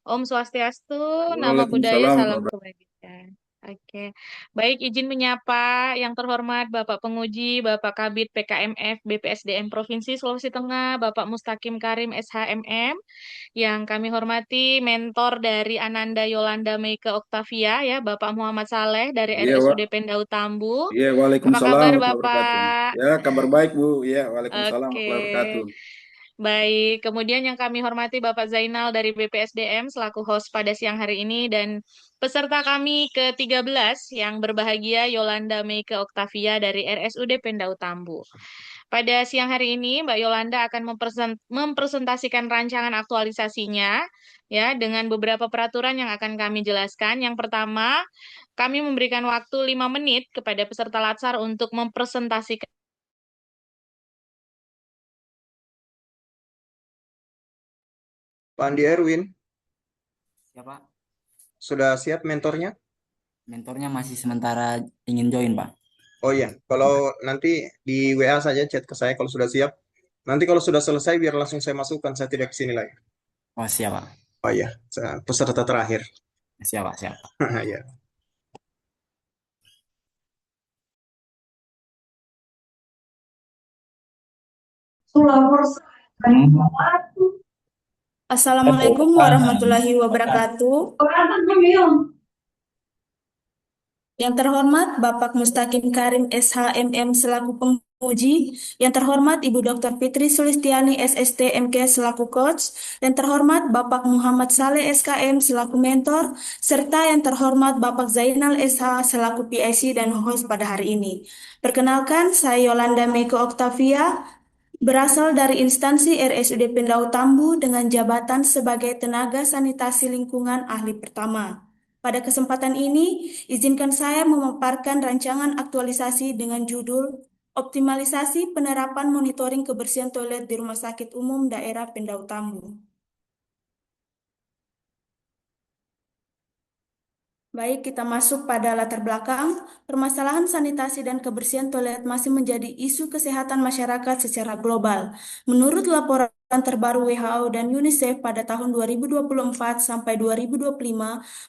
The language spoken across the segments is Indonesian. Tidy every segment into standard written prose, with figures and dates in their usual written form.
Om Swastiastu, Nama Budaya, Waalaikumsalam. Salam Kebajikan. Oke, baik izin menyapa yang terhormat Bapak Penguji, Bapak Kabid PKMF BPSDM Provinsi Sulawesi Tengah, Bapak Mustaqim Karim SHMM, yang kami hormati mentor dari Ananda Yolanda Meike Oktavia ya, Bapak Muhammad Saleh dari Iya, Wak. RSUD Pendau Tambu. Iya, Apa Waalaikumsalam kabar warahmatullahi wabarakatuh. Bapak? Ya, kabar baik, Bu. Ya, Waalaikumsalam Oke. warahmatullahi wabarakatuh. Baik, kemudian yang kami hormati Bapak Zainal dari BPSDM selaku host pada siang hari ini dan peserta kami ke-13 yang berbahagia Yolanda Meike Oktavia dari RSUD Pendau Tambu. Pada siang hari ini Mbak Yolanda akan mempresentasikan rancangan aktualisasinya ya dengan beberapa peraturan yang akan kami jelaskan. Yang pertama, kami memberikan waktu 5 menit kepada peserta Latsar untuk mempresentasikan. Pak Andi Erwin, Siapa? sudah siap mentornya? Mentornya masih sementara ingin join, Pak. Oh iya, kalau nanti di WA saja chat ke saya kalau sudah siap. Nanti kalau sudah selesai biar langsung saya masukkan, saya tidak kesini lagi. Oh, siap, Pak. Oh iya, peserta terakhir. Siap, Pak. Siap, Pak. Ya. Assalamualaikum warahmatullahi wabarakatuh. Yang terhormat Bapak Mustaqim Karim SHMM selaku penguji, yang terhormat Ibu Dr. Fitri Sulistiani SST MK selaku coach, yang terhormat Bapak Muhammad Saleh SKM selaku mentor, serta yang terhormat Bapak Zainal SH selaku PIC dan host pada hari ini. Perkenalkan, saya Yolanda Meike Oktavia, berasal dari instansi RSUD Pendau Tambu dengan jabatan sebagai tenaga sanitasi lingkungan ahli pertama. Pada kesempatan ini, izinkan saya memaparkan rancangan aktualisasi dengan judul Optimalisasi Penerapan Monitoring Kebersihan Toilet di Rumah Sakit Umum Daerah Pendau Tambu. Baik, kita masuk pada latar belakang. Permasalahan sanitasi dan kebersihan toilet masih menjadi isu kesehatan masyarakat secara global. Menurut laporan terbaru WHO dan UNICEF pada tahun 2024 sampai 2025,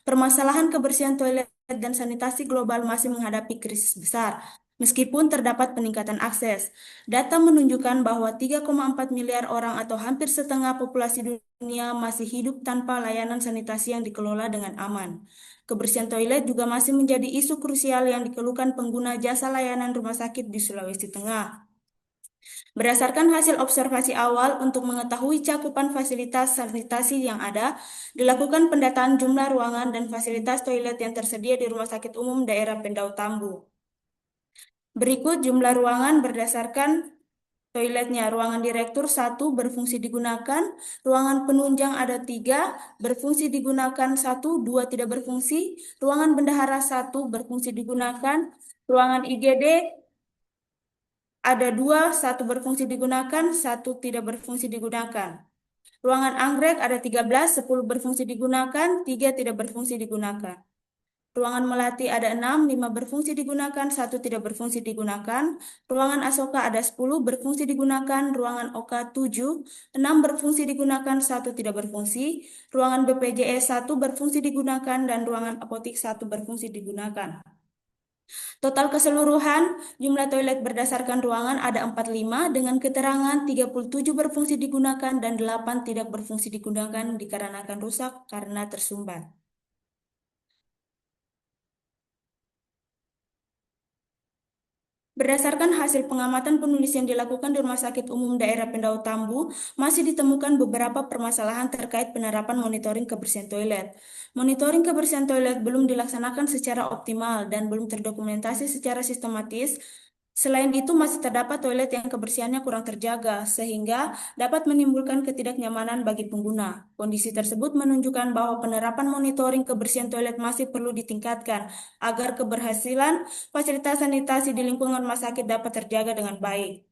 permasalahan kebersihan toilet dan sanitasi global masih menghadapi krisis besar. Meskipun terdapat peningkatan akses, data menunjukkan bahwa 3,4 miliar orang atau hampir setengah populasi dunia masih hidup tanpa layanan sanitasi yang dikelola dengan aman. Kebersihan toilet juga masih menjadi isu krusial yang dikeluhkan pengguna jasa layanan rumah sakit di Sulawesi Tengah. Berdasarkan hasil observasi awal untuk mengetahui cakupan fasilitas sanitasi yang ada, dilakukan pendataan jumlah ruangan dan fasilitas toilet yang tersedia di Rumah Sakit Umum Daerah Pendau Tambu. Berikut jumlah ruangan berdasarkan toiletnya. Ruangan direktur 1 berfungsi digunakan, ruangan penunjang ada 3 berfungsi digunakan, 1, 2 tidak berfungsi, ruangan bendahara 1 berfungsi digunakan, ruangan IGD ada 2, 1 berfungsi digunakan, 1 tidak berfungsi digunakan. Ruangan anggrek ada 13, 10 berfungsi digunakan, 3 tidak berfungsi digunakan. Ruangan melati ada 6, 5 berfungsi digunakan, 1 tidak berfungsi digunakan. Ruangan Asoka ada 10 berfungsi digunakan, ruangan Oka 7, 6 berfungsi digunakan, 1 tidak berfungsi. Ruangan BPJS 1 berfungsi digunakan dan ruangan apotik 1 berfungsi digunakan. Total keseluruhan jumlah toilet berdasarkan ruangan ada 45 dengan keterangan 37 berfungsi digunakan dan 8 tidak berfungsi digunakan dikarenakan rusak karena tersumbat. Berdasarkan hasil pengamatan penulis yang dilakukan di Rumah Sakit Umum Daerah Pendau Tambu, masih ditemukan beberapa permasalahan terkait penerapan monitoring kebersihan toilet. Monitoring kebersihan toilet belum dilaksanakan secara optimal dan belum terdokumentasi secara sistematis. Selain itu, masih terdapat toilet yang kebersihannya kurang terjaga, sehingga dapat menimbulkan ketidaknyamanan bagi pengguna. Kondisi tersebut menunjukkan bahwa penerapan monitoring kebersihan toilet masih perlu ditingkatkan agar keberhasilan fasilitas sanitasi di lingkungan rumah sakit dapat terjaga dengan baik.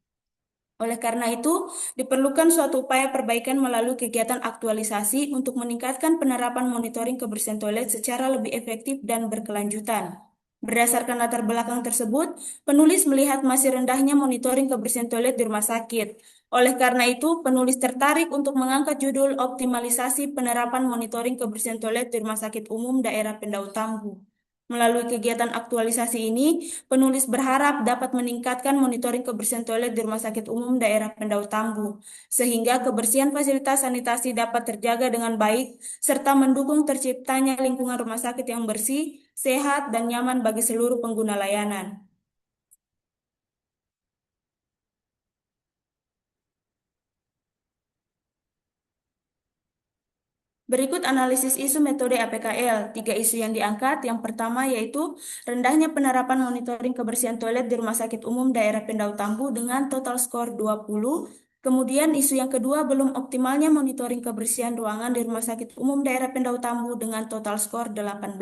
Oleh karena itu, diperlukan suatu upaya perbaikan melalui kegiatan aktualisasi untuk meningkatkan penerapan monitoring kebersihan toilet secara lebih efektif dan berkelanjutan. Berdasarkan latar belakang tersebut, penulis melihat masih rendahnya monitoring kebersihan toilet di rumah sakit. Oleh karena itu, penulis tertarik untuk mengangkat judul optimalisasi penerapan monitoring kebersihan toilet di Rumah Sakit Umum Daerah Pendau Tambu. Melalui kegiatan aktualisasi ini, penulis berharap dapat meningkatkan monitoring kebersihan toilet di Rumah Sakit Umum Daerah Pendau Tambu, sehingga kebersihan fasilitas sanitasi dapat terjaga dengan baik, serta mendukung terciptanya lingkungan rumah sakit yang bersih, sehat, dan nyaman bagi seluruh pengguna layanan. Berikut analisis isu metode APKL. 3 isu yang diangkat. Yang pertama yaitu rendahnya penerapan monitoring kebersihan toilet di Rumah Sakit Umum Daerah Pendau Tambu dengan total skor 20. Kemudian isu yang kedua, belum optimalnya monitoring kebersihan ruangan di Rumah Sakit Umum Daerah Pendau Tambu dengan total skor 18.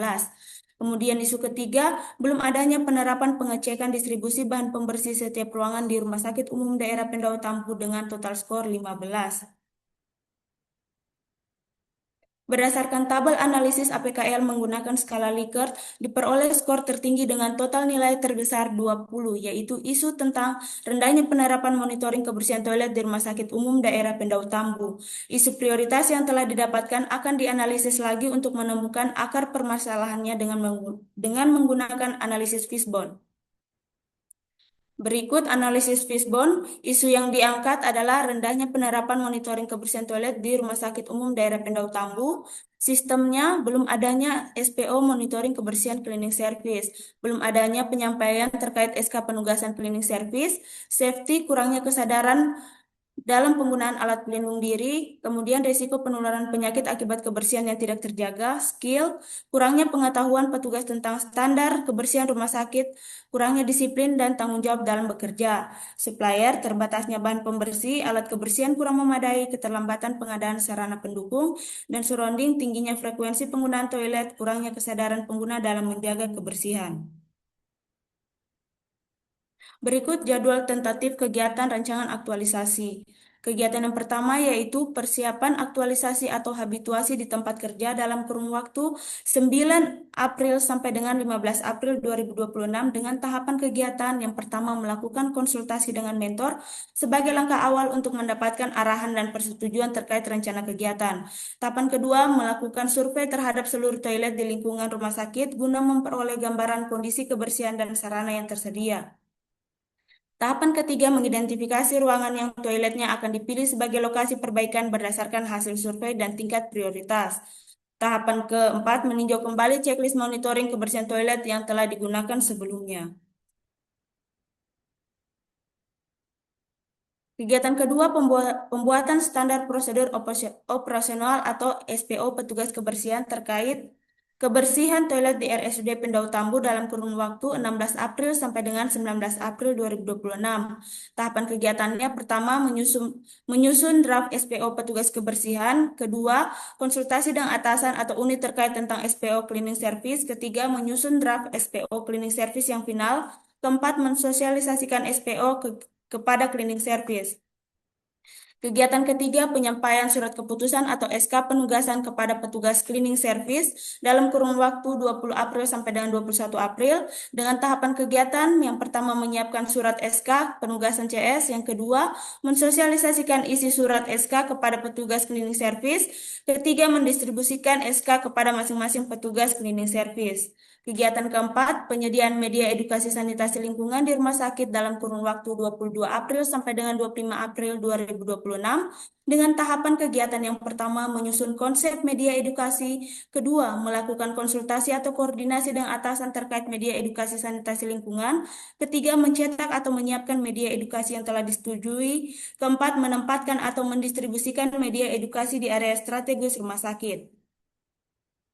Kemudian isu ketiga, belum adanya penerapan pengecekan distribusi bahan pembersih setiap ruangan di Rumah Sakit Umum Daerah Pendau Tambu dengan total skor 15. Berdasarkan tabel analisis APKL menggunakan skala Likert, diperoleh skor tertinggi dengan total nilai terbesar 20, yaitu isu tentang rendahnya penerapan monitoring kebersihan toilet di Rumah Sakit Umum Daerah Pendau Tambu. Isu prioritas yang telah didapatkan akan dianalisis lagi untuk menemukan akar permasalahannya dengan menggunakan analisis Fishbone. Berikut analisis Fishbone. Isu yang diangkat adalah rendahnya penerapan monitoring kebersihan toilet di Rumah Sakit Umum Daerah Pendau Tambu. Sistemnya belum adanya SPO monitoring kebersihan cleaning service, belum adanya penyampaian terkait SK penugasan cleaning service, safety kurangnya kesadaran dalam penggunaan alat pelindung diri, kemudian risiko penularan penyakit akibat kebersihan yang tidak terjaga, skill, kurangnya pengetahuan petugas tentang standar kebersihan rumah sakit, kurangnya disiplin dan tanggung jawab dalam bekerja, supplier, terbatasnya bahan pembersih, alat kebersihan kurang memadai, keterlambatan pengadaan sarana pendukung, dan surrounding, tingginya frekuensi penggunaan toilet, kurangnya kesadaran pengguna dalam menjaga kebersihan. Berikut jadwal tentatif kegiatan rancangan aktualisasi. Kegiatan yang pertama yaitu persiapan aktualisasi atau habituasi di tempat kerja dalam kurun waktu 9 April sampai dengan 15 April 2026 dengan tahapan kegiatan yang pertama melakukan konsultasi dengan mentor sebagai langkah awal untuk mendapatkan arahan dan persetujuan terkait rencana kegiatan. Tahapan kedua melakukan survei terhadap seluruh toilet di lingkungan rumah sakit guna memperoleh gambaran kondisi kebersihan dan sarana yang tersedia. Tahapan ketiga mengidentifikasi ruangan yang toiletnya akan dipilih sebagai lokasi perbaikan berdasarkan hasil survei dan tingkat prioritas. Tahapan keempat meninjau kembali checklist monitoring kebersihan toilet yang telah digunakan sebelumnya. Kegiatan kedua, pembuatan standar prosedur operasional atau SPO petugas kebersihan terkait kebersihan toilet di RSUD Pendau Tambu dalam kurun waktu 16 April sampai dengan 19 April 2026. Tahapan kegiatannya pertama menyusun draft SPO petugas kebersihan, kedua konsultasi dengan atasan atau unit terkait tentang SPO cleaning service, ketiga menyusun draft SPO cleaning service yang final, keempat mensosialisasikan SPO kepada cleaning service. Kegiatan ketiga, penyampaian surat keputusan atau SK penugasan kepada petugas cleaning service dalam kurun waktu 20 April sampai dengan 21 April dengan tahapan kegiatan yang pertama menyiapkan surat SK penugasan CS, yang kedua mensosialisasikan isi surat SK kepada petugas cleaning service, ketiga mendistribusikan SK kepada masing-masing petugas cleaning service. Kegiatan keempat, penyediaan media edukasi sanitasi lingkungan di rumah sakit dalam kurun waktu 22 April sampai dengan 25 April 2026 dengan tahapan kegiatan yang pertama menyusun konsep media edukasi, kedua melakukan konsultasi atau koordinasi dengan atasan terkait media edukasi sanitasi lingkungan, ketiga mencetak atau menyiapkan media edukasi yang telah disetujui, keempat menempatkan atau mendistribusikan media edukasi di area strategis rumah sakit.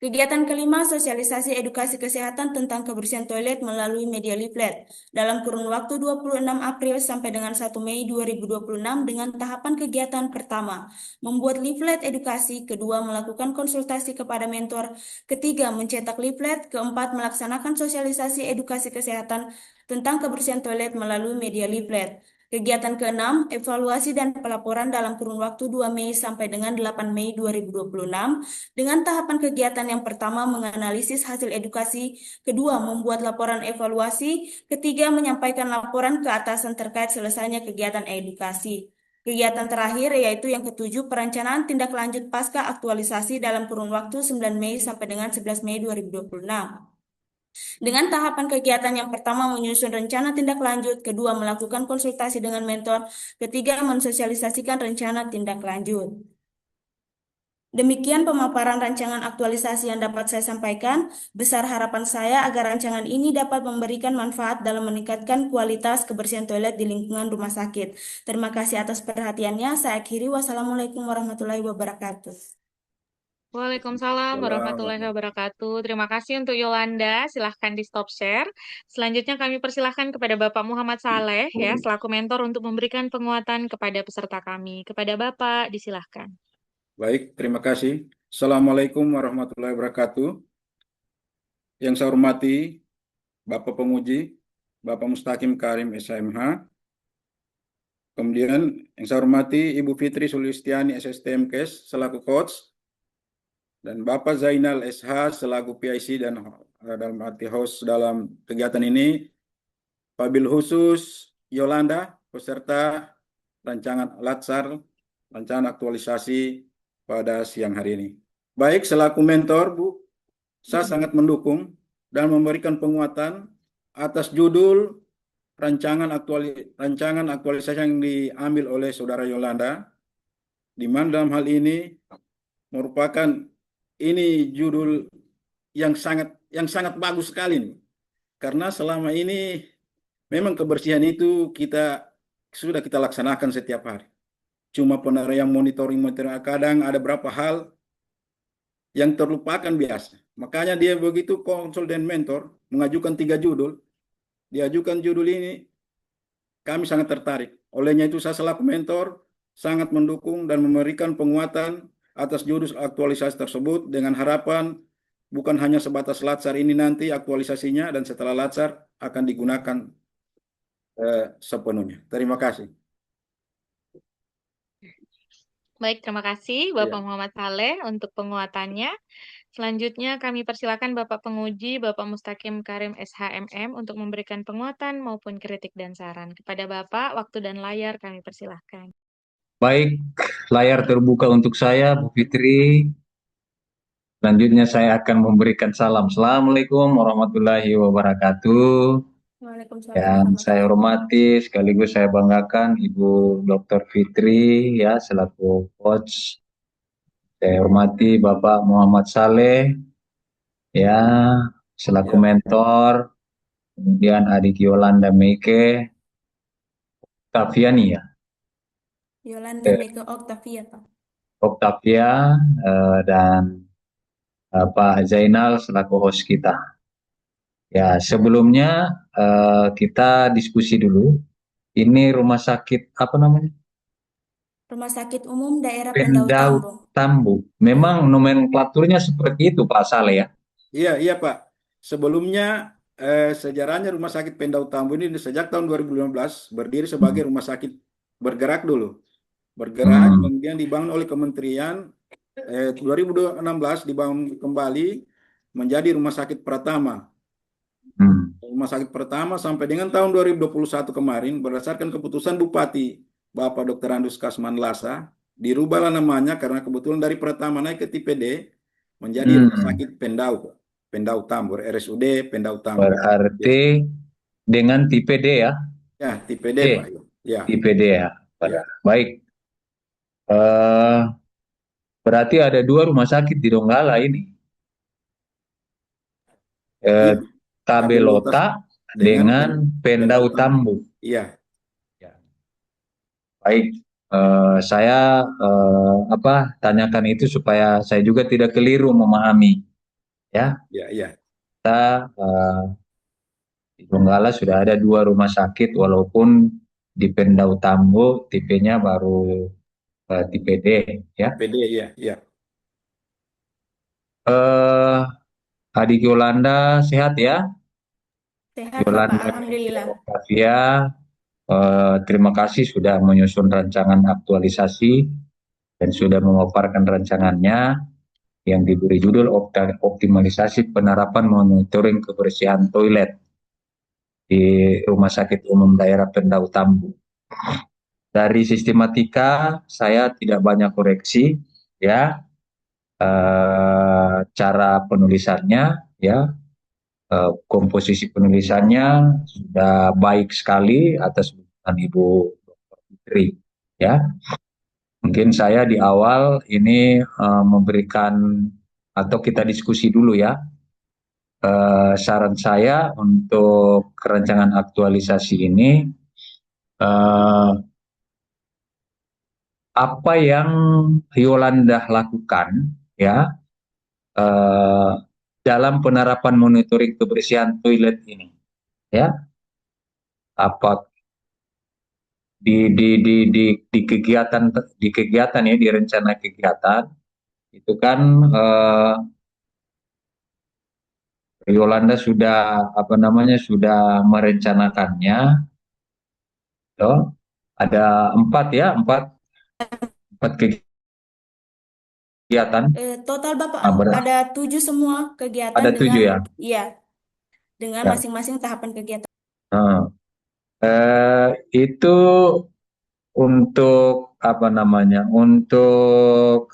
Kegiatan kelima, sosialisasi edukasi kesehatan tentang kebersihan toilet melalui media leaflet dalam kurun waktu 26 April sampai dengan 1 Mei 2026 dengan tahapan kegiatan pertama, membuat leaflet edukasi, kedua melakukan konsultasi kepada mentor, ketiga mencetak leaflet, keempat melaksanakan sosialisasi edukasi kesehatan tentang kebersihan toilet melalui media leaflet. Kegiatan keenam, evaluasi dan pelaporan dalam kurun waktu 2 Mei sampai dengan 8 Mei 2026 dengan tahapan kegiatan yang pertama menganalisis hasil edukasi, kedua membuat laporan evaluasi, ketiga menyampaikan laporan ke atasan terkait selesainya kegiatan edukasi. Kegiatan terakhir yaitu yang ketujuh, perencanaan tindak lanjut pasca aktualisasi dalam kurun waktu 9 Mei sampai dengan 11 Mei 2026. Dengan tahapan kegiatan yang pertama menyusun rencana tindak lanjut, kedua melakukan konsultasi dengan mentor, ketiga mensosialisasikan rencana tindak lanjut. Demikian pemaparan rancangan aktualisasi yang dapat saya sampaikan. Besar harapan saya agar rancangan ini dapat memberikan manfaat dalam meningkatkan kualitas kebersihan toilet di lingkungan rumah sakit. Terima kasih atas perhatiannya. Saya akhiri. Wassalamualaikum warahmatullahi wabarakatuh. Waalaikumsalam warahmatullahi wabarakatuh. Terima kasih untuk Yolanda. Silahkan di stop share. Selanjutnya kami persilahkan kepada Bapak Muhammad Saleh ya selaku mentor untuk memberikan penguatan kepada peserta kami. Kepada Bapak disilahkan. Baik, terima kasih. Assalamualaikum warahmatullahi wabarakatuh. Yang saya hormati Bapak Penguji, Bapak Mustaqim Karim SHMH. Kemudian yang saya hormati Ibu Fitri Sulistiani SSTM Kes selaku coach, dan Bapak Zainal SH selaku PIC dan dalam arti host dalam kegiatan ini. Wabil khusus Yolanda, peserta rancangan Latsar, rancangan aktualisasi pada siang hari ini. Baik, selaku mentor, Bu, saya sangat mendukung dan memberikan penguatan atas judul rancangan aktualisasi yang diambil oleh Saudara Yolanda, di mana dalam hal ini merupakan ini judul yang sangat bagus sekali nih. Karena selama ini memang kebersihan itu sudah kita laksanakan setiap hari. Cuma penilaian monitoring kadang ada beberapa hal yang terlupakan biasa. Makanya dia begitu konsul dan mentor mengajukan 3 judul. Diajukan judul ini, kami sangat tertarik. Olehnya itu saya selaku mentor sangat mendukung dan memberikan penguatan atas judul aktualisasi tersebut dengan harapan bukan hanya sebatas Latsar ini nanti aktualisasinya, dan setelah Latsar akan digunakan sepenuhnya. Terima kasih. Baik, terima kasih Bapak Muhammad Saleh untuk penguatannya. Selanjutnya kami persilakan Bapak Penguji, Bapak Mustaqim Karim SHMM untuk memberikan penguatan maupun kritik dan saran. Kepada Bapak, waktu dan layar kami persilahkan. Baik, layar terbuka untuk saya, Bu Fitri. Selanjutnya saya akan memberikan salam. Assalamualaikum warahmatullahi wabarakatuh. Waalaikumsalam Yang warahmatullahi saya hormati sekaligus saya banggakan Ibu Dr. Fitri ya selaku coach. Saya hormati Bapak Muhammad Saleh ya selaku mentor. Kemudian adik Yolanda Meike Octaviani ya. Yolanda Meike Octavia, Pak. Octavia dan Pak Zainal selaku host kita. Ya, sebelumnya kita diskusi dulu. Ini rumah sakit apa namanya? Rumah Sakit Umum Daerah Pendau Pendau Tambu. Memang nomenklaturnya seperti itu Pak Saleh ya? Iya Pak. Sebelumnya sejarahnya Rumah Sakit Pendau Tambu ini sejak tahun 2015 berdiri sebagai rumah sakit bergerak dulu. Bergerak, kemudian dibangun oleh Kementerian 2016 dibangun kembali menjadi Rumah Sakit Pratama. Rumah Sakit Pertama sampai dengan tahun 2021 kemarin berdasarkan keputusan Bupati Bapak Dr. Andus Kasman Lasa, dirubahlah namanya karena kebetulan dari Pertama naik ke tipe D menjadi Rumah Sakit Pendau Tambur, RSUD Pendau Tambur. Berarti dengan tipe D ya? Ya, tipe D Pak. Ya. Tipe D ya. Baik. Berarti ada 2 rumah sakit di Donggala ini. Tabelota dengan Pendau Tambu. Iya. Baik, saya tanyakan itu supaya saya juga tidak keliru memahami, ya. Iya. Kita di Donggala sudah ada 2 rumah sakit, walaupun di Pendau Tambu tipenya baru tipe D, ya. Tipe D, iya. Adik Yolanda sehat ya? Sehat, Yolanda, Bapak. Alhamdulillah. Octavia, terima kasih sudah menyusun rancangan aktualisasi dan sudah memaparkan rancangannya yang diberi judul optimalisasi penerapan monitoring kebersihan toilet di Rumah Sakit Umum Daerah Pendau Tambu. Dari sistematika saya tidak banyak koreksi, ya. Cara penulisannya, ya, komposisi penulisannya sudah baik sekali atas bimbingan Ibu Dr. Fitri, ya. Mungkin saya di awal ini memberikan atau kita diskusi dulu ya. Saran saya untuk rancangan aktualisasi ini, apa yang Yolanda lakukan ya dalam penerapan monitoring kebersihan toilet ini, ya, apa di kegiatan ya, di rencana kegiatan itu kan Yolanda sudah sudah merencanakannya, toh. Ada empat kegiatan. Total Bapak Nah, ada 7 semua kegiatan ada 7 dengan, ya. iya, dengan Ya. masing-masing tahapan kegiatan. Nah, itu untuk untuk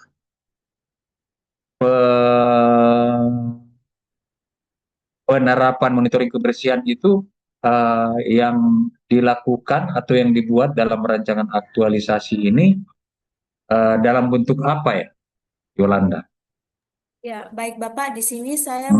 penerapan monitoring kebersihan itu yang dilakukan atau yang dibuat dalam rancangan aktualisasi ini dalam bentuk apa ya, Yolanda? Ya, baik Bapak, di sini saya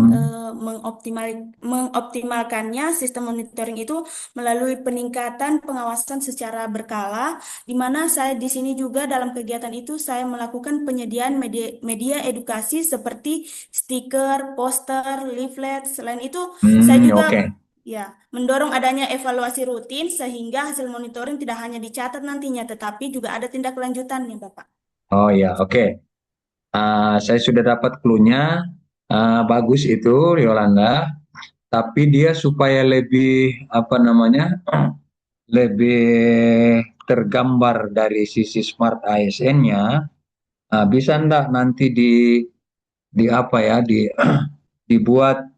mengoptimalkannya sistem monitoring itu melalui peningkatan pengawasan secara berkala, di mana saya di sini juga dalam kegiatan itu saya melakukan penyediaan media edukasi seperti stiker, poster, leaflet. Selain itu, saya juga Oke. ya mendorong adanya evaluasi rutin sehingga hasil monitoring tidak hanya dicatat nantinya, tetapi juga ada tindak lanjutannya, Bapak. Oh ya, oke. Saya sudah dapat clue-nya. Bagus itu, Yolanda. Tapi dia supaya lebih lebih tergambar dari sisi Smart ASN-nya, bisa enggak nanti dibuat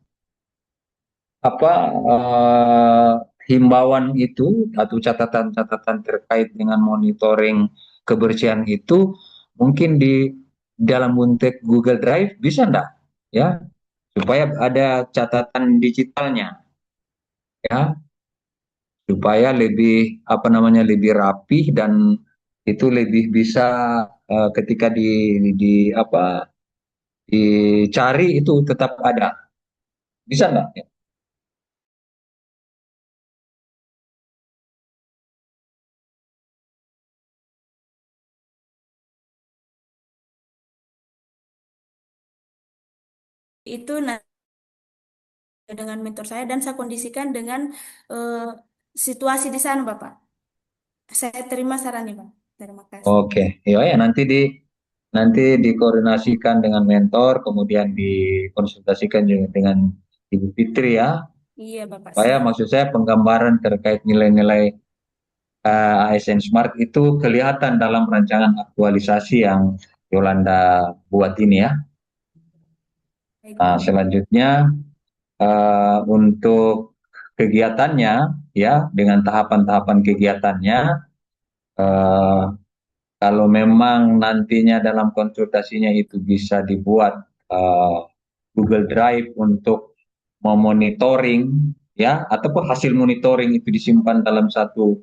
himbauan itu atau catatan-catatan terkait dengan monitoring kebersihan itu mungkin di dalam bentuk Google Drive, bisa enggak, ya, supaya ada catatan digitalnya, ya, supaya lebih lebih rapih dan itu lebih bisa ketika dicari itu tetap ada, bisa enggak ya? Itu dengan mentor saya dan saya kondisikan dengan situasi di sana, Bapak. Saya terima sarannya, Pak. Terima kasih. Oke, ya, nanti dikoordinasikan dengan mentor, kemudian dikonsultasikan juga dengan Ibu Fitri ya. Iya, Bapak. Supaya Siap. maksud saya penggambaran terkait nilai-nilai ASN Smart itu kelihatan dalam rancangan aktualisasi yang Yolanda buat ini ya. Baik, Nah, Bapak. selanjutnya untuk kegiatannya ya, dengan tahapan-tahapan kegiatannya, kalau memang nantinya dalam konsultasinya itu bisa dibuat Google Drive untuk memonitoring ya, ataupun hasil monitoring itu disimpan dalam satu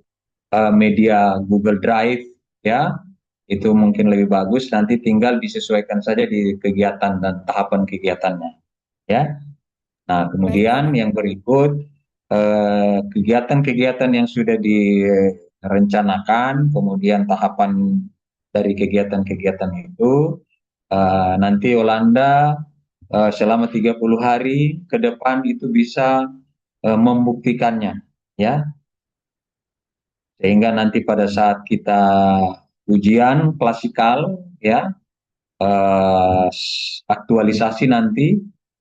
media Google Drive ya, itu mungkin lebih bagus. Nanti tinggal disesuaikan saja di kegiatan dan tahapan kegiatannya ya. Nah, kemudian yang berikut kegiatan-kegiatan yang sudah direncanakan, kemudian tahapan dari kegiatan-kegiatan itu nanti Yolanda selama 30 hari ke depan itu bisa membuktikannya ya, sehingga nanti pada saat kita ujian klasikal ya, aktualisasi nanti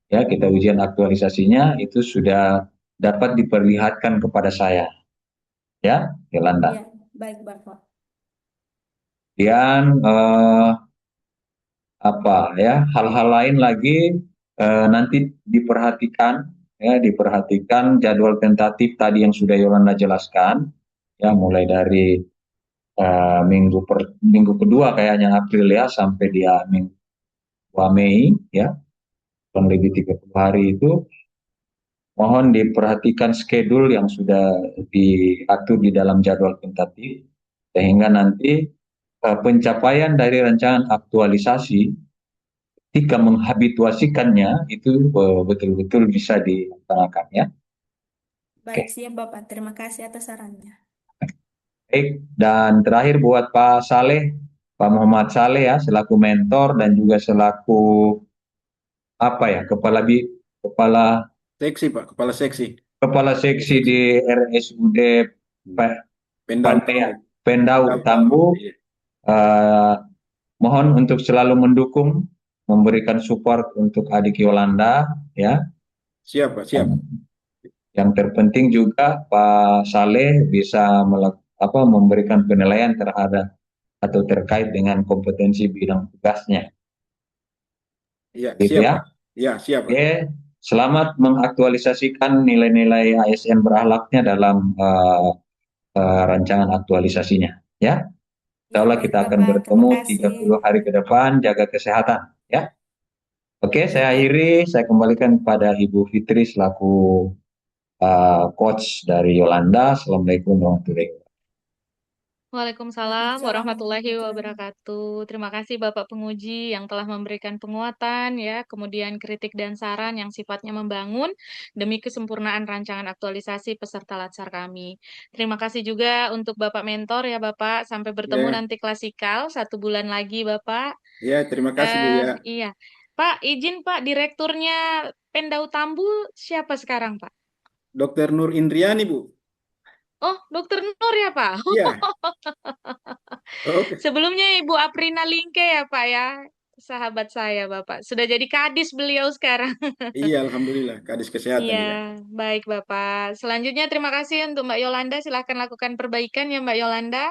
ya, kita ujian aktualisasinya itu sudah dapat diperlihatkan kepada saya ya, Yolanda. Iya, baik, Bapak. Kemudian hal-hal lain lagi nanti diperhatikan jadwal tentatif tadi yang sudah Yolanda jelaskan ya, mulai dari minggu kedua kayaknya April ya, sampai dia minggu 2 Mei ya, kurang lebih 30 hari itu. Mohon diperhatikan schedule yang sudah diatur di dalam jadwal tentatif, sehingga nanti pencapaian dari rancangan aktualisasi ketika menghabituasikannya itu betul-betul bisa dilaksanakan ya. Baik, Oke. siap Bapak. Terima kasih atas sarannya. Baik, dan terakhir buat Pak Saleh, Pak Muhammad Saleh ya, selaku mentor dan juga selaku apa ya, kepala Seksi, Pak, kepala seksi. kepala seksi Seksi. di RSUD Pendau Pandai Tambu. Pendau Tambu. Iya. Mohon untuk selalu mendukung, memberikan support untuk adik Yolanda ya. Siap, Pak, siap. Yang terpenting juga Pak Saleh bisa memberikan penilaian terhadap atau terkait dengan kompetensi bidang tugasnya. Iya, Gitu siap, ya. Pak. Iya, siap, Pak. Oke, selamat mengaktualisasikan nilai-nilai ASN berakhlaknya dalam rancangan aktualisasinya ya. Insya Ya, Allah baik kita akan Bapak. Terima bertemu kasih. 30 hari ke depan, jaga kesehatan ya. Oke, Ya, saya baik. akhiri, saya kembalikan kepada Ibu Fitri selaku coach dari Yolanda. Assalamualaikum warahmatullahi wabarakatuh. Waalaikumsalam warahmatullahi wabarakatuh. Terima kasih Bapak Penguji yang telah memberikan penguatan ya, kemudian kritik dan saran yang sifatnya membangun demi kesempurnaan rancangan aktualisasi peserta latsar kami. Terima kasih juga untuk Bapak Mentor ya Bapak. Sampai bertemu Ya, nanti klasikal 1 bulan lagi Bapak. ya, terima kasih, Bu, ya. Iya. Pak, izin Pak, direkturnya Pendau Tambu siapa sekarang Pak? Dr. Nur Indriani, Bu. Oh, Dokter Nur ya Pak? Iya. Oke. Sebelumnya Ibu Aprina Lingke ya Pak ya, sahabat saya Bapak. Sudah jadi kadis beliau sekarang. Iya, alhamdulillah. Kadis kesehatan, Iya, ya. baik Bapak. Selanjutnya terima kasih untuk Mbak Yolanda. Silahkan lakukan perbaikan ya Mbak Yolanda.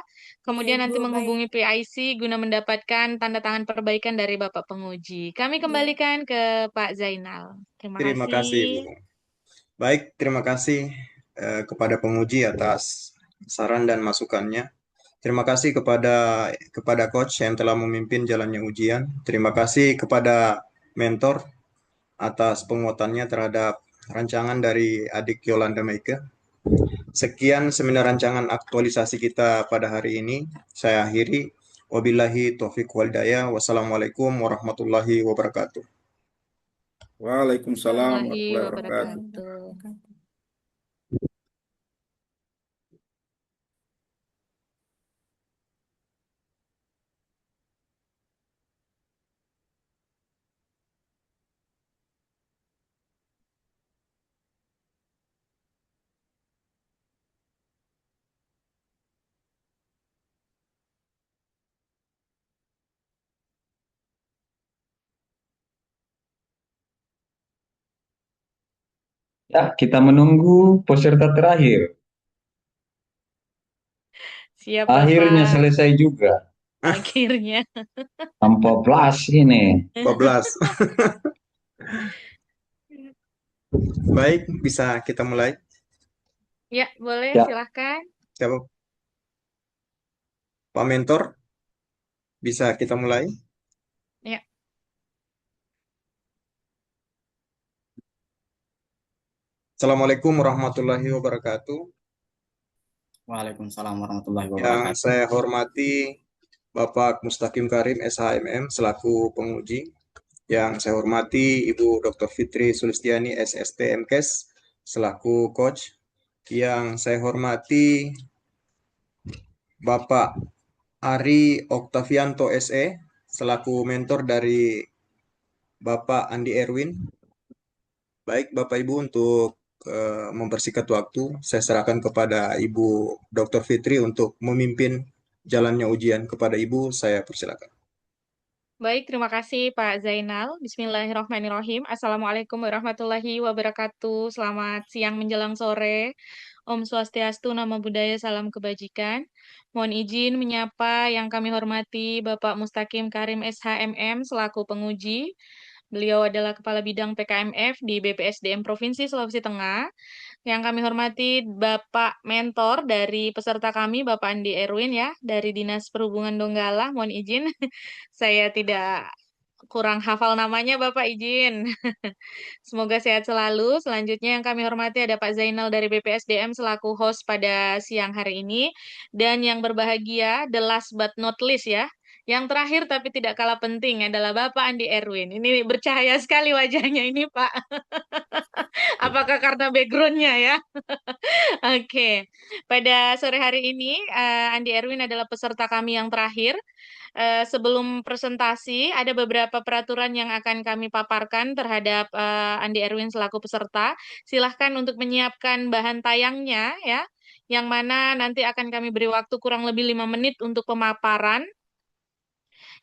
Kemudian Ya, nanti Ibu, baik. menghubungi PIC guna mendapatkan tanda tangan perbaikan dari Bapak Penguji. Kami Ya. kembalikan ke Pak Zainal. Terima Terima kasih, Bu. kasih. Baik, terima kasih kepada penguji atas saran dan masukannya. Terima kasih kepada coach yang telah memimpin jalannya ujian. Terima kasih kepada mentor atas penguatannya terhadap rancangan dari adik Yolanda Meike. Sekian seminar rancangan aktualisasi kita pada hari ini. Saya akhiri. Wabillahi taufiq wal hidayah. Wassalamualaikum warahmatullahi wabarakatuh. Waalaikumsalam Warahmatullahi warahmatullahi wabarakatuh. wabarakatuh. Ya, kita menunggu peserta terakhir. Siap Akhirnya Bapak. selesai juga. Akhirnya. 14 ini. 12. Baik, bisa kita mulai. Ya, boleh Ya. silahkan. Siapa? Pak Mentor, bisa kita mulai? Ya. Assalamualaikum warahmatullahi wabarakatuh. Waalaikumsalam warahmatullahi Yang wabarakatuh. saya hormati Bapak Mustaqim Karim SHMM selaku penguji. Yang saya hormati Ibu Dr. Fitri Sulistiani SST MKes selaku coach. Yang saya hormati Bapak Ari Oktavianto SE selaku mentor dari Bapak Andi Erwin. Baik Bapak Ibu, untuk mempersingkat waktu, saya serahkan kepada Ibu Dr. Fitri untuk memimpin jalannya ujian. Kepada Ibu, saya persilakan. Baik, terima kasih Pak Zainal. Bismillahirrahmanirrahim. Assalamualaikum warahmatullahi wabarakatuh. Selamat siang menjelang sore. Om Swastiastu, Namo Buddhaya, Salam Kebajikan. Mohon izin menyapa yang kami hormati Bapak Mustaqim Karim SHMM selaku penguji, Beliau adalah Kepala Bidang PKMF di BPSDM Provinsi Sulawesi Tengah. Yang kami hormati Bapak Mentor dari peserta kami, Bapak Andi Erwin ya, dari Dinas Perhubungan Donggala. Mohon izin, saya tidak kurang hafal namanya, Bapak izin. Semoga sehat selalu. Selanjutnya yang kami hormati ada Pak Zainal dari BPSDM selaku host pada siang hari ini. Dan yang berbahagia, the last but not least ya, yang terakhir tapi tidak kalah penting adalah Bapak Andi Erwin. Ini bercahaya sekali wajahnya ini, Pak. Apakah karena backgroundnya ya? Oke, pada sore hari ini Andi Erwin adalah peserta kami yang terakhir. Sebelum presentasi, ada beberapa peraturan yang akan kami paparkan terhadap Andi Erwin selaku peserta. Silahkan untuk menyiapkan bahan tayangnya ya, yang mana nanti akan kami beri waktu kurang lebih 5 menit untuk pemaparan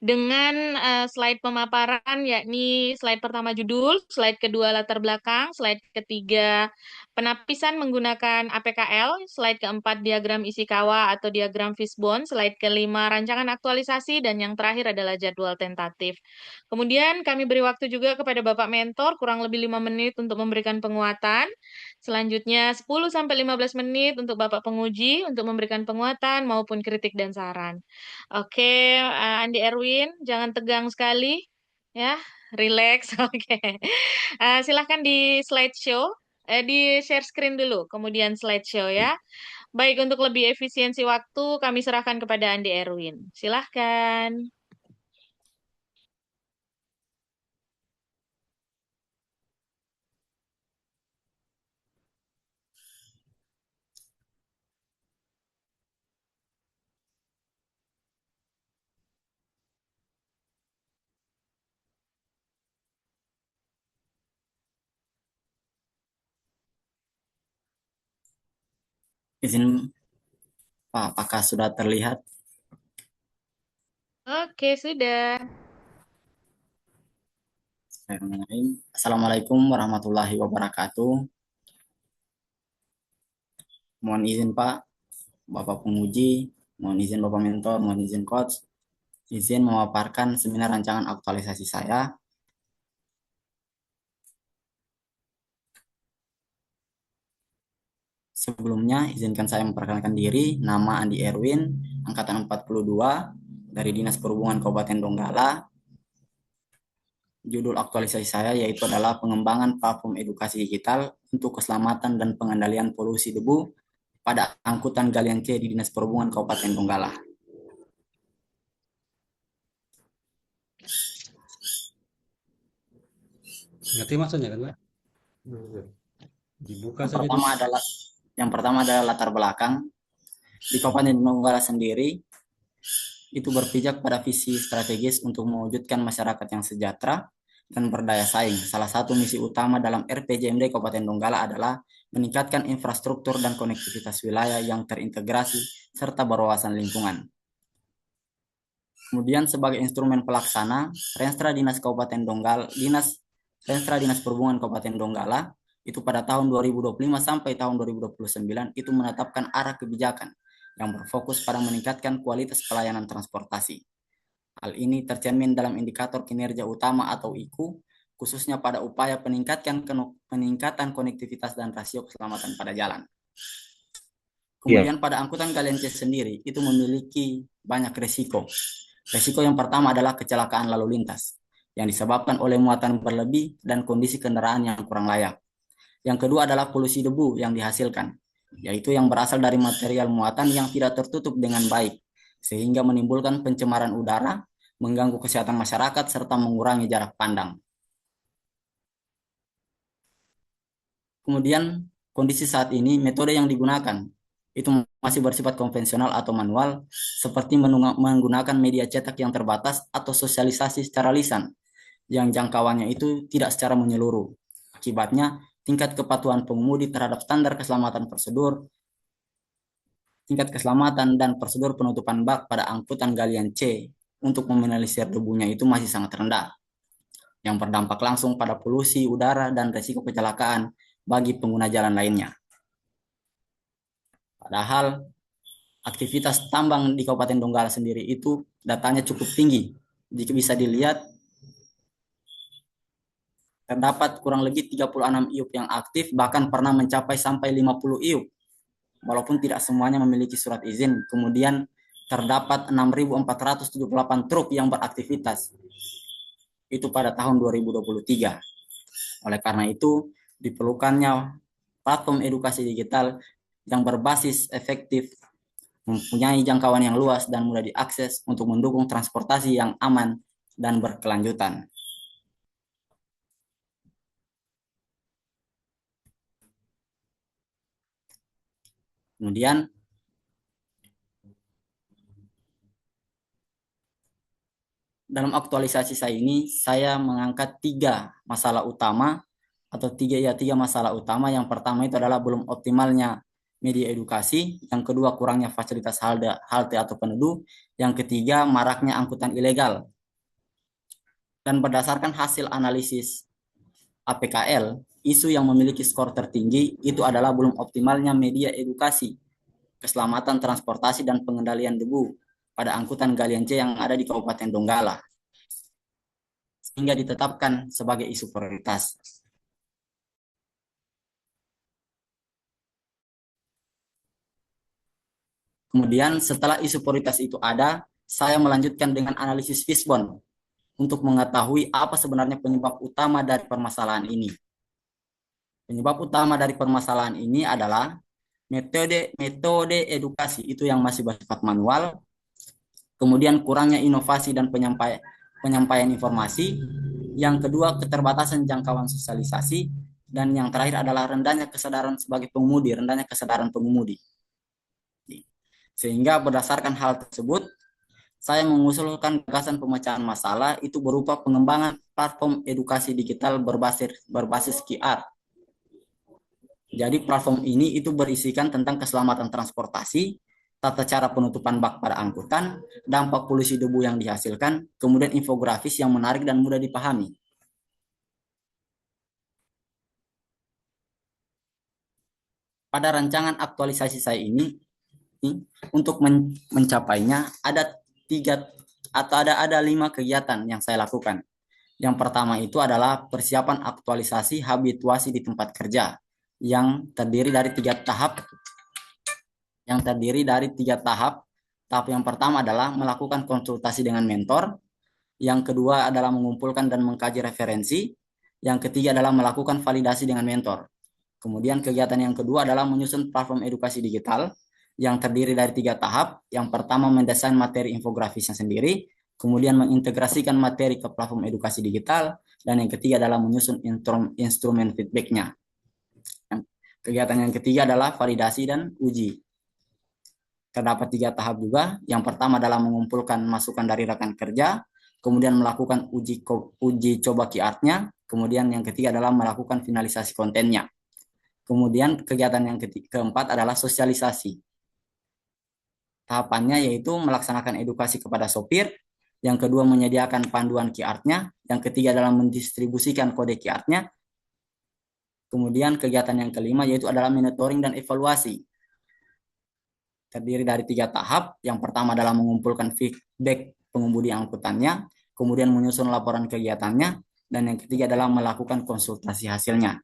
dengan slide pemaparan, yakni slide pertama judul, slide kedua latar belakang, slide ketiga penapisan menggunakan APKL, slide keempat diagram Ishikawa atau diagram fishbone, slide kelima rancangan aktualisasi, dan yang terakhir adalah jadwal tentatif. Kemudian kami beri waktu juga kepada Bapak Mentor kurang lebih 5 menit untuk memberikan penguatan. Selanjutnya 10-15 menit untuk Bapak Penguji untuk memberikan penguatan maupun kritik dan saran. Oke, Andi Erwin, jangan tegang sekali, ya, relax. Oke, silahkan di slideshow, di share screen dulu, kemudian slideshow ya. Baik, untuk lebih efisiensi waktu, kami serahkan kepada Andi Erwin. Silahkan. Izin Pak, apakah sudah terlihat? Oke, sudah. Assalamualaikum warahmatullahi wabarakatuh. Mohon izin Pak, Bapak Penguji, mohon izin Bapak Mentor, mohon izin Coach, izin memaparkan seminar rancangan aktualisasi saya. Sebelumnya, izinkan saya memperkenalkan diri, nama Andi Erwin, Angkatan 42, dari Dinas Perhubungan Kabupaten Donggala. Judul aktualisasi saya yaitu adalah pengembangan platform edukasi digital untuk keselamatan dan pengendalian polusi debu pada angkutan galian C di Dinas Perhubungan Kabupaten Donggala. Ngerti maksudnya kan, Pak? Dibuka Yang saja pertama dulu. adalah latar belakang. Di Kabupaten Donggala sendiri itu berpijak pada visi strategis untuk mewujudkan masyarakat yang sejahtera dan berdaya saing. Salah satu misi utama dalam RPJMD Kabupaten Donggala adalah meningkatkan infrastruktur dan konektivitas wilayah yang terintegrasi serta berwawasan lingkungan. Kemudian sebagai instrumen pelaksana, Renstra Dinas Perhubungan Kabupaten Donggala itu pada tahun 2025 sampai tahun 2029 itu menetapkan arah kebijakan yang berfokus pada meningkatkan kualitas pelayanan transportasi. Hal ini tercermin dalam indikator kinerja utama atau IKU, khususnya pada upaya peningkatan konektivitas dan rasio keselamatan pada jalan. Kemudian pada angkutan galian C sendiri itu memiliki banyak resiko. Resiko yang pertama adalah kecelakaan lalu lintas yang disebabkan oleh muatan berlebih dan kondisi kendaraan yang kurang layak. Yang kedua adalah polusi debu yang dihasilkan, yaitu yang berasal dari material muatan yang tidak tertutup dengan baik, sehingga menimbulkan pencemaran udara, mengganggu kesehatan masyarakat, serta mengurangi jarak pandang. Kemudian kondisi saat ini, metode yang digunakan itu masih bersifat konvensional atau manual, seperti menggunakan media cetak yang terbatas atau sosialisasi secara lisan, yang jangkauannya itu tidak secara menyeluruh. Akibatnya, tingkat kepatuhan pengemudi terhadap standar keselamatan prosedur, tingkat keselamatan dan prosedur penutupan bak pada angkutan galian C untuk meminimalisir debunya itu masih sangat rendah, yang berdampak langsung pada polusi udara dan risiko kecelakaan bagi pengguna jalan lainnya. Padahal aktivitas tambang di Kabupaten Donggala sendiri itu datanya cukup tinggi. Jika bisa dilihat terdapat kurang lebih 36 IUP yang aktif, bahkan pernah mencapai sampai 50 IUP, walaupun tidak semuanya memiliki surat izin. Kemudian terdapat 6.478 truk yang beraktivitas, itu pada tahun 2023. Oleh karena itu, diperlukannya platform edukasi digital yang berbasis efektif, mempunyai jangkauan yang luas dan mudah diakses untuk mendukung transportasi yang aman dan berkelanjutan. Kemudian dalam aktualisasi saya ini, saya mengangkat 3 masalah utama atau tiga masalah utama. Yang pertama itu adalah belum optimalnya media edukasi, yang kedua kurangnya fasilitas halte atau peneduh, yang ketiga maraknya angkutan ilegal. Dan berdasarkan hasil analisis APKL, isu yang memiliki skor tertinggi itu adalah belum optimalnya media edukasi, keselamatan transportasi dan pengendalian debu pada angkutan galian C yang ada di Kabupaten Donggala, sehingga ditetapkan sebagai isu prioritas. Kemudian setelah isu prioritas itu ada, saya melanjutkan dengan analisis Fishbone untuk mengetahui apa sebenarnya penyebab utama dari permasalahan ini. Penyebab utama dari permasalahan ini adalah metode edukasi itu yang masih bersifat manual, kemudian kurangnya inovasi dan penyampaian informasi, yang kedua keterbatasan jangkauan sosialisasi, dan yang terakhir adalah rendahnya kesadaran sebagai pengemudi, rendahnya kesadaran pengemudi. Sehingga berdasarkan hal tersebut, saya mengusulkan gagasan pemecahan masalah itu berupa pengembangan platform edukasi digital berbasis QR. Jadi platform ini itu berisikan tentang keselamatan transportasi, tata cara penutupan bak pada angkutan, dampak polusi debu yang dihasilkan, kemudian infografis yang menarik dan mudah dipahami. Pada rancangan aktualisasi saya ini untuk mencapainya ada 5 kegiatan yang saya lakukan. Yang pertama itu adalah persiapan aktualisasi habituasi di tempat kerja yang terdiri dari 3 tahap. Tahap yang pertama adalah melakukan konsultasi dengan mentor, yang kedua adalah mengumpulkan dan mengkaji referensi, yang ketiga adalah melakukan validasi dengan mentor. Kemudian kegiatan yang kedua adalah menyusun platform edukasi digital yang terdiri dari 3 tahap. Yang pertama mendesain materi infografisnya sendiri, kemudian mengintegrasikan materi ke platform edukasi digital, dan yang ketiga adalah menyusun instrumen feedbacknya. Kegiatan yang ketiga adalah validasi dan uji. Terdapat 3 tahap juga. Yang pertama adalah mengumpulkan masukan dari rekan kerja, kemudian melakukan uji coba QR-nya, kemudian yang ketiga adalah melakukan finalisasi kontennya. Kemudian kegiatan yang keempat adalah sosialisasi. Tahapannya yaitu melaksanakan edukasi kepada sopir, yang kedua menyediakan panduan QR-nya, yang ketiga adalah mendistribusikan kode QR-nya. Kemudian kegiatan yang kelima yaitu adalah monitoring dan evaluasi. Terdiri dari 3 tahap. Yang pertama adalah mengumpulkan feedback pengemudi angkutannya, kemudian menyusun laporan kegiatannya, dan yang ketiga adalah melakukan konsultasi hasilnya.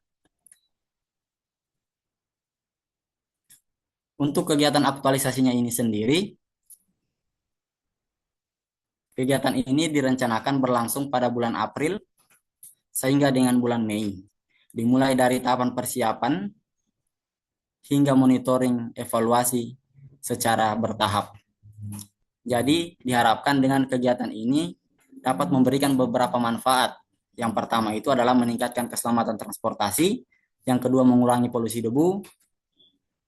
Untuk kegiatan aktualisasinya ini sendiri, kegiatan ini direncanakan berlangsung pada bulan April sehingga dengan bulan Mei. Dimulai dari tahapan persiapan hingga monitoring evaluasi secara bertahap. Jadi diharapkan dengan kegiatan ini dapat memberikan beberapa manfaat. Yang pertama itu adalah meningkatkan keselamatan transportasi, yang kedua mengurangi polusi debu,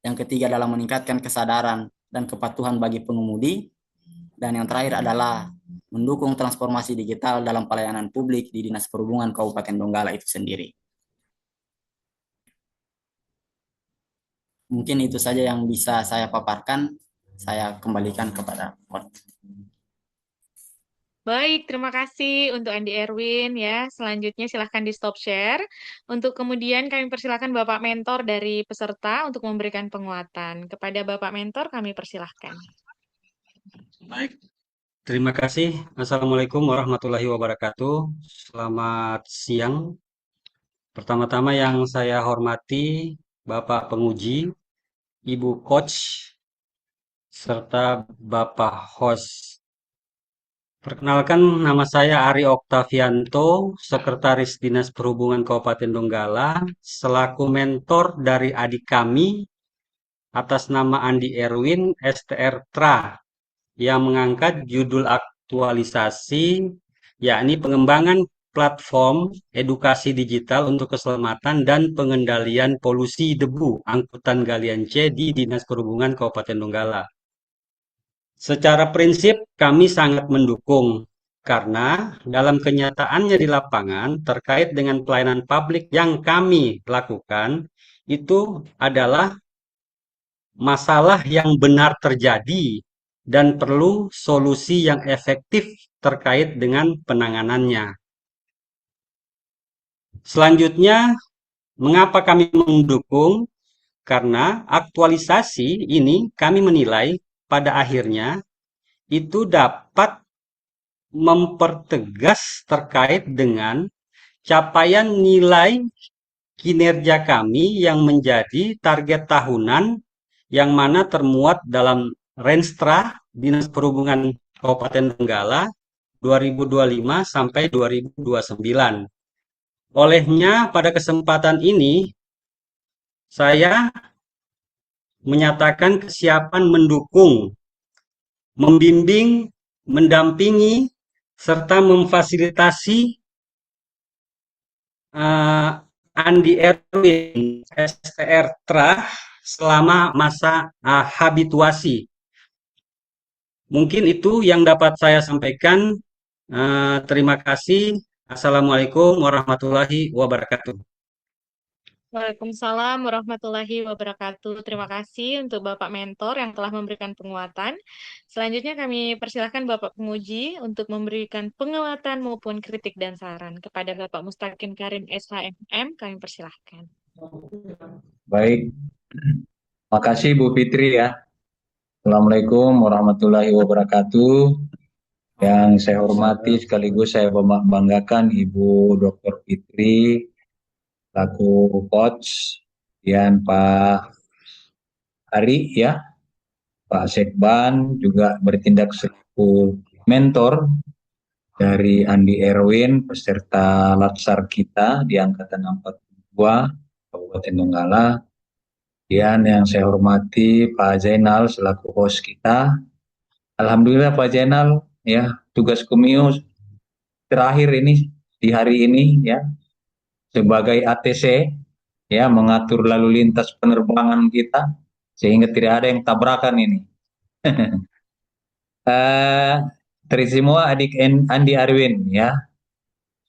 yang ketiga adalah meningkatkan kesadaran dan kepatuhan bagi pengemudi, dan yang terakhir adalah mendukung transformasi digital dalam pelayanan publik di Dinas Perhubungan Kabupaten Donggala itu sendiri. Mungkin itu saja yang bisa saya paparkan. Saya kembalikan kepada Pak. Baik, terima kasih untuk Andi Erwin ya. Selanjutnya silahkan di stop share. Untuk kemudian kami persilahkan Bapak Mentor dari peserta untuk memberikan penguatan. Kepada Bapak Mentor kami persilahkan. Baik, terima kasih. Assalamualaikum warahmatullahi wabarakatuh. Selamat siang Pertama-tama yang saya hormati Bapak Penguji, Ibu Coach, serta Bapak Host. Perkenalkan, nama saya Ari Oktavianto, Sekretaris Dinas Perhubungan Kabupaten Donggala, selaku mentor dari adik kami atas nama Andi Erwin, STR Tra, yang mengangkat judul aktualisasi, yakni pengembangan platform edukasi digital untuk keselamatan dan pengendalian polusi debu angkutan galian C di Dinas Perhubungan Kabupaten Donggala. Secara prinsip kami sangat mendukung karena dalam kenyataannya di lapangan terkait dengan pelayanan publik yang kami lakukan itu adalah masalah yang benar terjadi dan perlu solusi yang efektif terkait dengan penanganannya. Selanjutnya, mengapa kami mendukung? Karena aktualisasi ini kami menilai pada akhirnya itu dapat mempertegas terkait dengan capaian nilai kinerja kami yang menjadi target tahunan yang mana termuat dalam Renstra Dinas Perhubungan Kabupaten Donggala 2025 sampai 2029. Olehnya pada kesempatan ini saya menyatakan kesiapan mendukung, membimbing, mendampingi, serta memfasilitasi Andi Erwin STR Tra selama masa habituasi. Mungkin itu yang dapat saya sampaikan. Terima kasih. Assalamualaikum warahmatullahi wabarakatuh. Waalaikumsalam warahmatullahi wabarakatuh. Terima kasih untuk Bapak Mentor yang telah memberikan penguatan. Selanjutnya kami persilahkan Bapak Penguji untuk memberikan penguatan maupun kritik dan saran kepada Bapak Mustaqim Karim SHMM. Kami persilahkan. Baik, makasih Bu Fitri ya. Assalamualaikum warahmatullahi wabarakatuh. Yang saya hormati sekaligus saya banggakan Ibu Dr. Fitri selaku coach, dan Pak Ari ya, Pak Sekban juga bertindak selaku mentor dari Andi Erwin peserta latsar kita di angkatan 42 Kabupaten Donggala. Dan yang saya hormati Pak Zainal selaku host kita. Alhamdulillah Pak Zainal ya, tugas Kumio terakhir ini di hari ini ya sebagai ATC ya, mengatur lalu lintas penerbangan kita sehingga tidak ada yang tabrakan ini. Terima adik Andi Erwin ya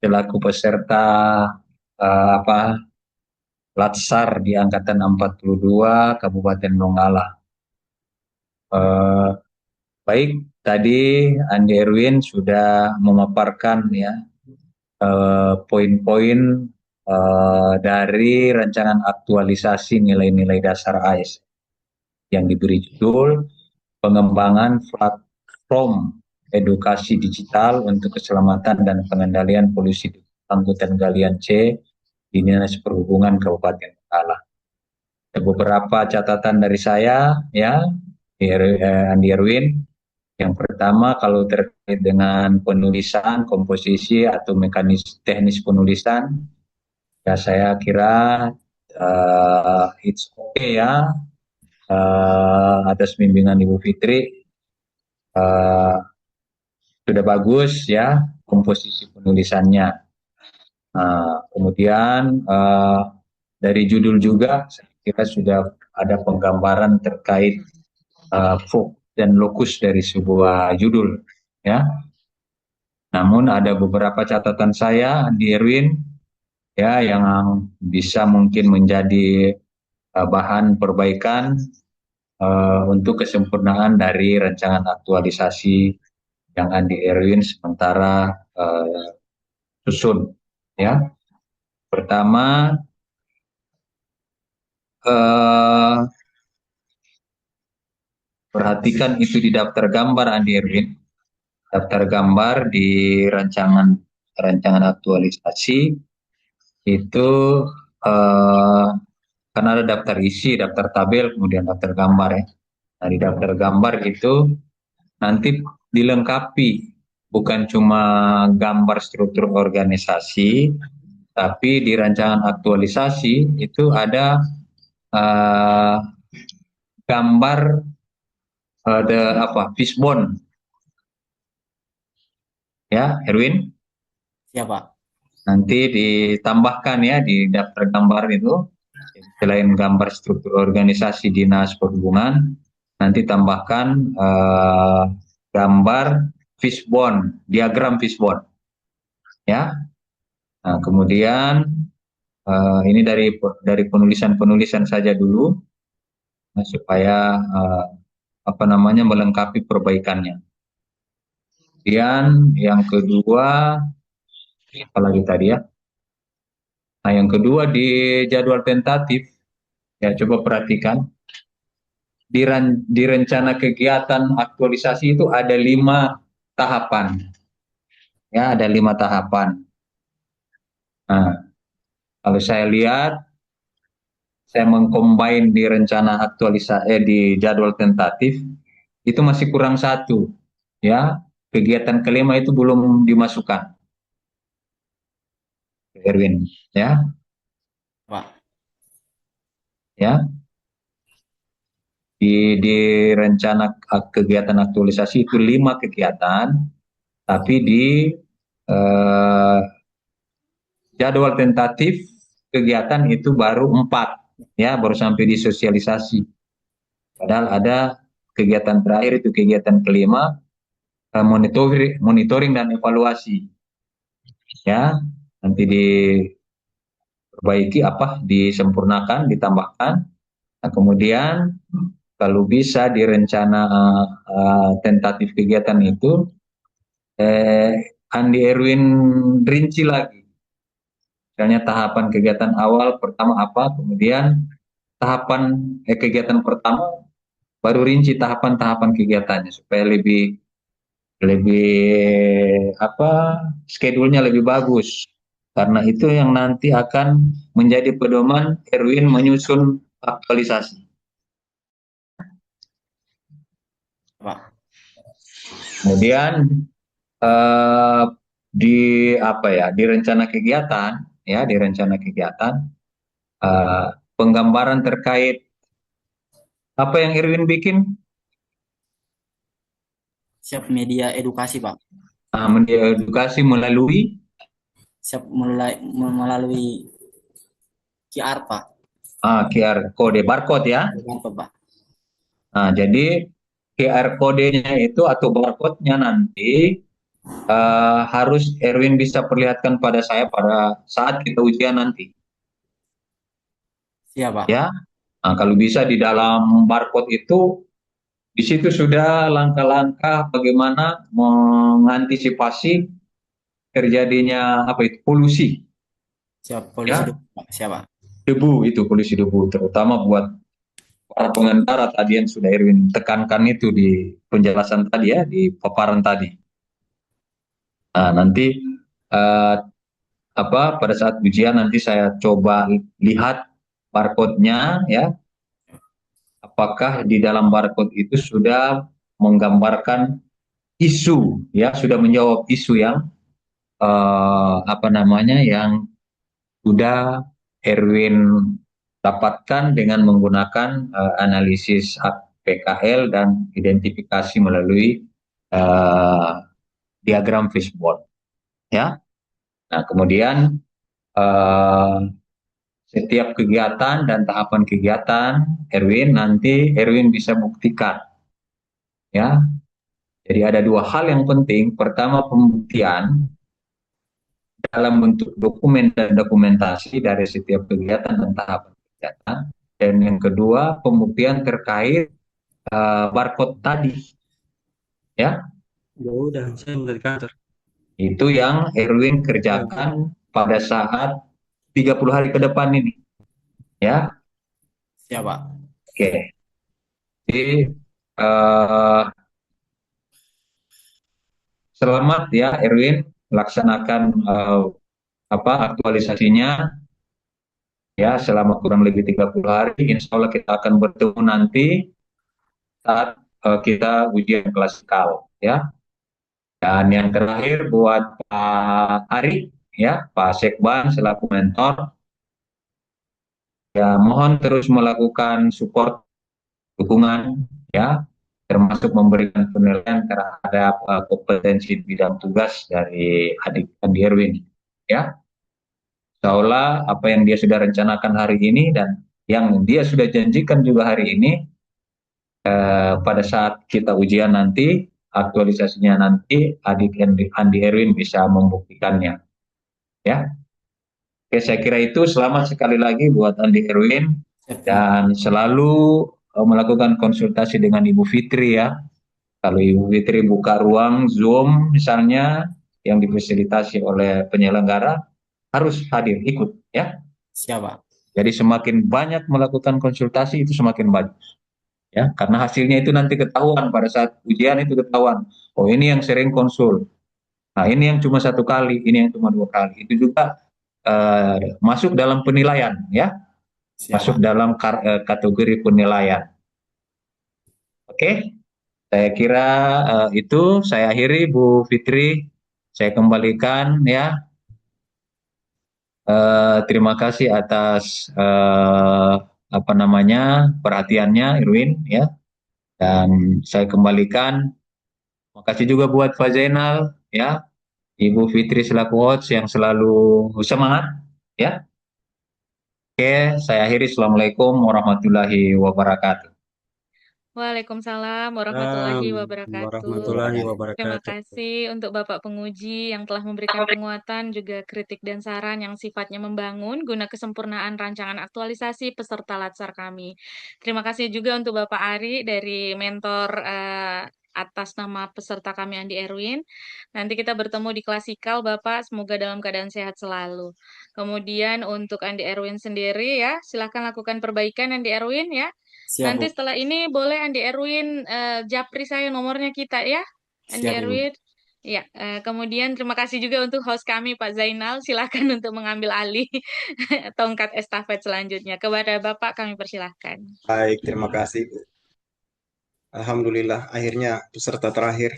selaku peserta latsar di angkatan 42 Kabupaten Donggala. Baik, tadi Andi Erwin sudah memaparkan ya poin-poin dari rancangan aktualisasi nilai-nilai dasar AS yang diberi judul pengembangan platform edukasi digital untuk keselamatan dan pengendalian polusi angkutan galian C di Dinas Perhubungan Kabupaten Donggala. Ada beberapa catatan dari saya ya, Andi Erwin. Yang pertama, kalau terkait dengan penulisan, komposisi atau mekanis teknis penulisan, ya saya kira it's okay ya, atas bimbingan Ibu Fitri sudah bagus ya komposisi penulisannya. Kemudian dari judul juga saya kira sudah ada penggambaran terkait fokus dan lokus dari sebuah judul ya. Namun ada beberapa catatan saya di Erwin ya yang bisa mungkin menjadi bahan perbaikan untuk kesempurnaan dari rancangan aktualisasi yang Andi Erwin sementara susun ya. Pertama, perhatikan itu di daftar gambar Andi Erwin, daftar gambar di rancangan aktualisasi itu eh, kan ada daftar isi, daftar tabel, kemudian daftar gambar ya. Nah, di daftar gambar itu nanti dilengkapi bukan cuma gambar struktur organisasi, tapi di rancangan aktualisasi itu ada eh, gambar ada apa fishbone ya Erwin, Siapa? nanti ditambahkan ya di daftar gambar itu selain gambar struktur organisasi dinas perhubungan nanti tambahkan gambar fishbone, diagram fishbone ya. Nah, kemudian ini dari penulisan saja dulu, nah, supaya apa namanya melengkapi perbaikannya. Kemudian yang kedua, apa lagi tadi ya? Nah, yang kedua di jadwal tentatif, ya coba perhatikan di rencana kegiatan aktualisasi itu ada 5 tahapan, ya ada 5 tahapan. Nah, kalau saya lihat, saya mengcombine di rencana aktualisasi di jadwal tentatif itu masih kurang satu, ya kegiatan kelima itu belum dimasukkan, Erwin, ya, Pak. ya di rencana kegiatan aktualisasi itu 5 kegiatan, tapi di eh, jadwal tentatif kegiatan itu baru 4, ya baru sampai di sosialisasi. Padahal ada kegiatan terakhir itu kegiatan kelima, monitoring dan evaluasi, ya nanti diperbaiki disempurnakan, ditambahkan. Nah, kemudian kalau bisa di rencana tentatif kegiatan itu Andi Erwin rinci lagi, misalnya tahapan kegiatan awal pertama apa, kemudian tahapan kegiatan pertama baru rinci tahapan-tahapan kegiatannya supaya lebih lebih schedule-nya lebih bagus, karena itu yang nanti akan menjadi pedoman Erwin menyusun aktualisasi. Pak. Kemudian di di rencana kegiatan, ya di rencana kegiatan penggambaran terkait apa yang Erwin bikin, Siap media edukasi, Pak. media edukasi melalui Siap melalui QR, Pak. QR kode barcode ya. Barcode, Pak. Nah, jadi QR kodenya itu atau barcode-nya nanti harus Erwin bisa perlihatkan pada saya pada saat kita ujian nanti. Siap, Pak. Ya, nah, kalau bisa di dalam barcode itu di situ sudah langkah-langkah bagaimana mengantisipasi terjadinya polusi. Siap, polusi Ya, debu, Pak. Siap, Pak. debu itu polusi debu terutama buat para pengendara tadi yang sudah Erwin tekankan itu di penjelasan tadi ya, di paparan tadi. Nah, nanti pada saat ujian nanti saya coba lihat barcode-nya ya, apakah di dalam barcode itu sudah menggambarkan isu ya, sudah menjawab isu yang yang sudah Erwin dapatkan dengan menggunakan analisis PKL dan identifikasi melalui diagram fishbone ya. Nah, kemudian setiap kegiatan dan tahapan kegiatan Erwin bisa buktikan ya. Jadi ada 2 hal yang penting. Pertama, pembuktian dalam bentuk dokumen dan dokumentasi dari setiap kegiatan dan tahapan kegiatan. Dan yang kedua, pembuktian terkait barcode tadi. Ya. Ya udah, saya mau dari kantor. Itu yang Erwin kerjakan pada saat 30 hari ke depan ini. Ya. Siap, Pak. Oke. Jadi selamat ya Erwin melaksanakan aktualisasinya ya selama kurang lebih 30 hari. Insya Allah kita akan bertemu nanti saat kita ujian klasikal ya. Dan yang terakhir buat Pak Ari ya, Pak Sekban selaku mentor ya, mohon terus melakukan support dukungan ya, termasuk memberikan penilaian terhadap kompetensi bidang tugas dari adik Andi Erwin ya. Seolah apa yang dia sudah rencanakan hari ini dan yang dia sudah janjikan juga hari ini pada saat kita ujian nanti, aktualisasinya nanti, adik Andi Erwin bisa membuktikannya. Ya, oke, saya kira itu. Selamat sekali lagi buat Andi Erwin dan selalu melakukan konsultasi dengan Ibu Fitri ya. Kalau Ibu Fitri buka ruang Zoom misalnya yang difasilitasi oleh penyelenggara, harus hadir ikut ya. Siapa? Jadi semakin banyak melakukan konsultasi itu semakin bagus. Ya, karena hasilnya itu nanti ketahuan pada saat ujian itu ketahuan. Oh, ini yang sering konsul. Nah, ini yang cuma 1 kali, ini yang cuma 2 kali. Itu juga masuk dalam penilaian, ya, masuk Siapa? dalam kategori penilaian. Oke, saya kira itu saya akhiri, Bu Fitri. Saya kembalikan, ya. Terima kasih atas perhatiannya, Irwin, ya. Dan saya kembalikan. Terima kasih juga buat Pak Zainal, ya, Ibu Fitri selaku host yang selalu semangat, ya. Oke, saya akhiri. Assalamualaikum warahmatullahi wabarakatuh. Waalaikumsalam warahmatullahi warahmatullahi wabarakatuh. Terima wabarakatuh. kasih untuk Bapak Penguji yang telah memberikan penguatan, juga kritik dan saran yang sifatnya membangun guna kesempurnaan rancangan aktualisasi peserta Latsar kami. Terima kasih juga untuk Bapak Ari dari mentor atas nama peserta kami Andi Erwin. Nanti kita bertemu di klasikal, Bapak. Semoga dalam keadaan sehat selalu. Kemudian untuk Andi Erwin sendiri ya, silakan lakukan perbaikan Andi Erwin ya. Siap, Nanti Bu. setelah ini boleh Andi Erwin japri saya nomornya kita ya, Andi Siap, Ibu. Erwin. Ya, kemudian terima kasih juga untuk host kami Pak Zainal. Silakan untuk mengambil alih tongkat estafet selanjutnya. Kepada Bapak kami persilahkan. Baik, terima kasih, Bu. Alhamdulillah, akhirnya peserta terakhir.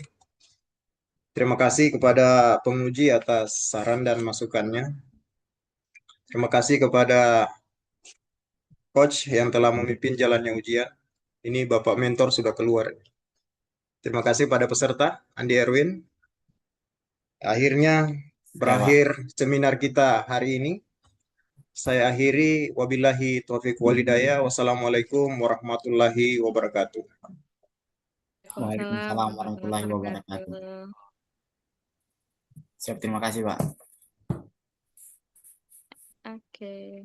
Terima kasih kepada penguji atas saran dan masukannya. Terima kasih kepada coach yang telah memimpin jalannya ujian. Ini Bapak mentor sudah keluar. Terima kasih pada peserta, Andi Erwin. Akhirnya berakhir seminar kita hari ini. Saya akhiri, wabillahi taufiq walhidayah. Wassalamualaikum warahmatullahi wabarakatuh. Waalaikumsalam warahmatullahi wabarakatuh. Siap, terima kasih, Pak. Oke.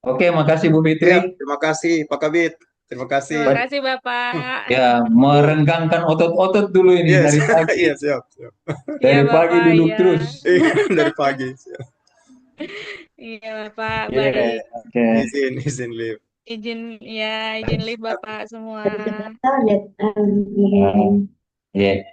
Oke, makasih Bu Ya, Fitri. terima kasih Pak Kabit. Terima kasih. Terima kasih Bapak. Ya, merenggangkan otot-otot dulu ini Yes. dari pagi. Iya, siap. Dari Iya, pagi Bapak, duduk iya. terus. Iya, dari pagi. Siap. Iya, Bapak. Oke, Baik. oke. Izin live. Izin live Bapak semua. Ya.